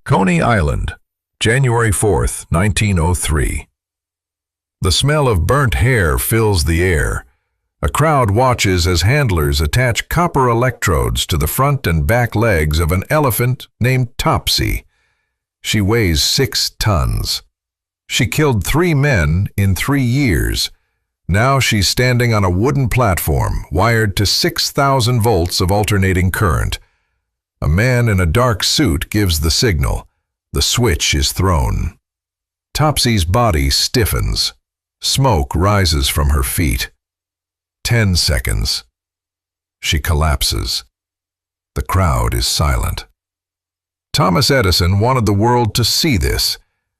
Coney Island, January 4th, 1903. The smell of burnt hair fills the air. A crowd watches as handlers attach copper electrodes to the front and back legs of an elephant named Topsy. She weighs 6 tons. She killed 3 men in 3 years. Now she's standing on a wooden platform wired to 6,000 volts of alternating current. A man in a dark suit gives the signal. The switch is thrown. Topsy's body stiffens. Smoke rises from her feet. 10 seconds. She collapses. The crowd is silent. Thomas Edison wanted the world to see this.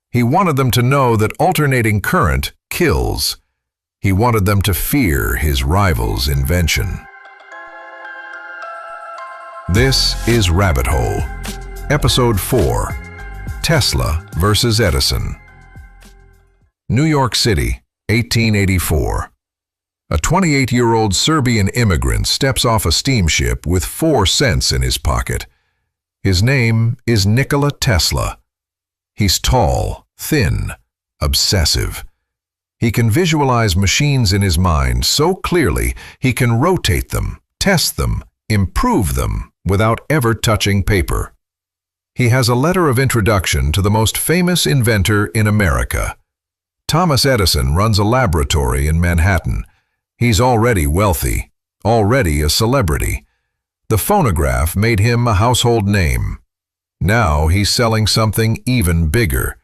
He wanted them to know that alternating current kills. He wanted them to fear his rival's invention. This is Rabbit Hole, Episode 4, Tesla versus Edison. New York City, 1884. A 28-year-old Serbian immigrant steps off a steamship with 4 cents in his pocket. His name is Nikola Tesla. He's tall, thin, obsessive. He can visualize machines in his mind so clearly he can rotate them, test them, improve them without ever touching paper. He has a letter of introduction to the most famous inventor in America. Thomas Edison runs a laboratory in Manhattan. He's already wealthy, already a celebrity. The phonograph made him a household name. Now he's selling something even bigger: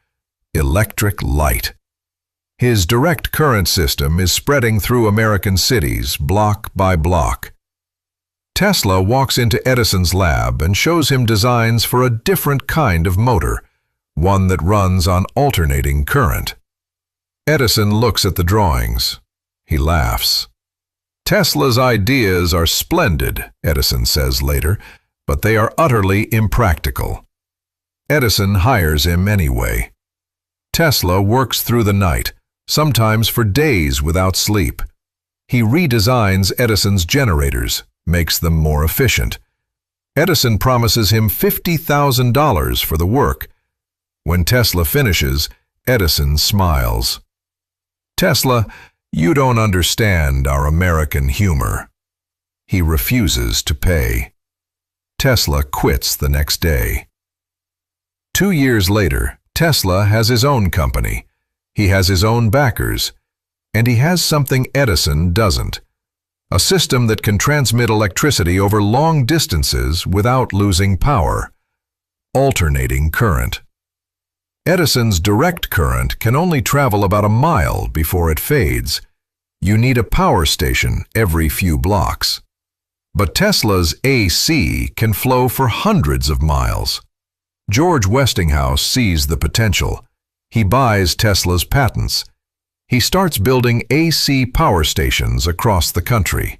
electric light. His direct current system is spreading through American cities, block by block. Tesla walks into Edison's lab and shows him designs for a different kind of motor, one that runs on alternating current. Edison looks at the drawings. He laughs. Tesla's ideas are splendid, Edison says later, but they are utterly impractical. Edison hires him anyway. Tesla works through the night, sometimes for days without sleep. He redesigns Edison's generators, makes them more efficient. Edison promises him $50,000 for the work. When Tesla finishes, Edison smiles. Tesla, you don't understand our American humor. He refuses to pay. Tesla quits the next day. 2 years later, Tesla has his own company. He has his own backers. And he has something Edison doesn't: a system that can transmit electricity over long distances without losing power. Alternating current. Edison's direct current can only travel about a mile before it fades. You need a power station every few blocks. But Tesla's AC can flow for hundreds of miles. George Westinghouse sees the potential. He buys Tesla's patents. He starts building AC power stations across the country.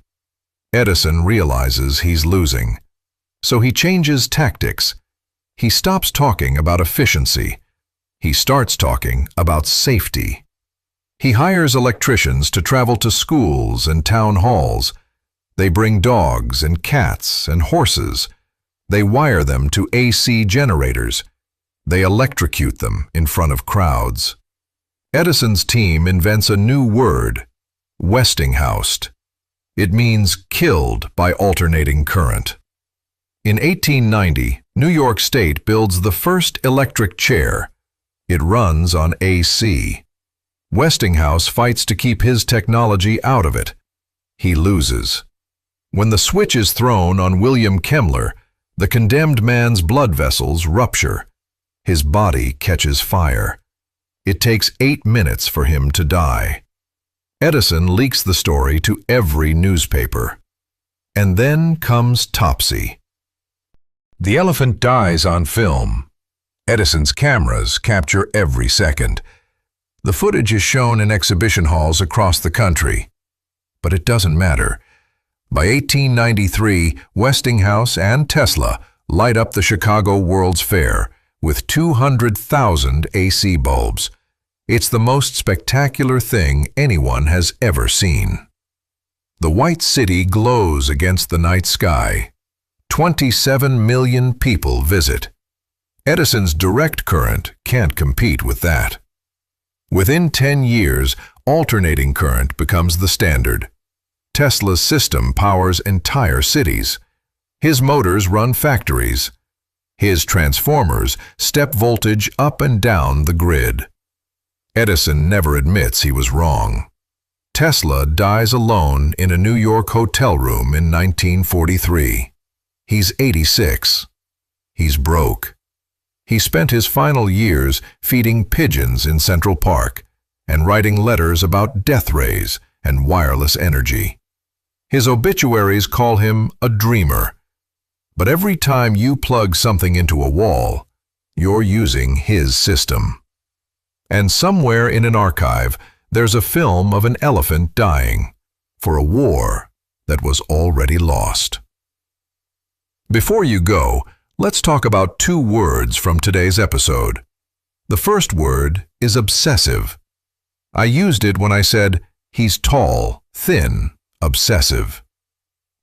Edison realizes he's losing. So he changes tactics. He stops talking about efficiency. He starts talking about safety. He hires electricians to travel to schools and town halls. They bring dogs and cats and horses. They wire them to AC generators. They electrocute them in front of crowds. Edison's team invents a new word: Westinghoused. It means killed by alternating current. In 1890, New York State builds the first electric chair. It runs on AC. Westinghouse fights to keep his technology out of it. He loses. When the switch is thrown on William Kemmler, the condemned man's blood vessels rupture. His body catches fire. It takes 8 minutes for him to die. Edison leaks the story to every newspaper. And then comes Topsy. The elephant dies on film. Edison's cameras capture every second. The footage is shown in exhibition halls across the country. But it doesn't matter. By 1893, Westinghouse and Tesla light up the Chicago World's Fair with 200,000 AC bulbs. It's the most spectacular thing anyone has ever seen. The White City glows against the night sky. 27 million people visit. Edison's direct current can't compete with that. Within 10 years, alternating current becomes the standard. Tesla's system powers entire cities. His motors run factories. His transformers step voltage up and down the grid. Edison never admits he was wrong. Tesla dies alone in a New York hotel room in 1943. He's 86. He's broke. He spent his final years feeding pigeons in Central Park and writing letters about death rays and wireless energy. His obituaries call him a dreamer. But every time you plug something into a wall, you're using his system. And somewhere in an archive, there's a film of an elephant dying for a war that was already lost. Before you go, let's talk about 2 words from today's episode. The first word is obsessive. I used it when I said, he's tall, thin, obsessive.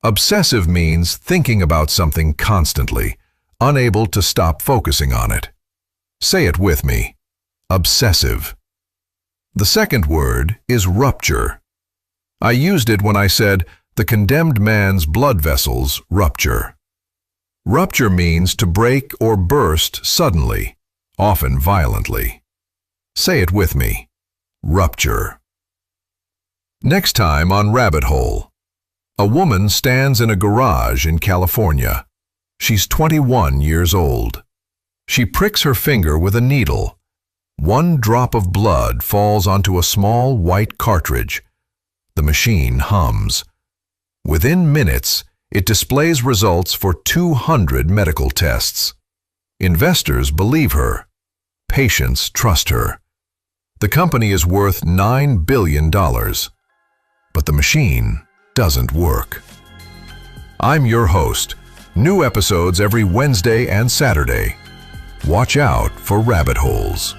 Obsessive means thinking about something constantly, unable to stop focusing on it. Say it with me. Obsessive. The second word is rupture. I used it when I said, the condemned man's blood vessels rupture. Rupture means to break or burst suddenly, often violently. Say it with me. Rupture. Next time on Rabbit Hole. A woman stands in a garage in California. She's 21 years old. She pricks her finger with a needle. 1 drop of blood falls onto a small white cartridge. The machine hums. Within minutes, it displays results for 200 medical tests. Investors believe her. Patients trust her. The company is worth $9 billion. But the machine doesn't work. I'm your host. New episodes every Wednesday and Saturday. Watch out for rabbit holes.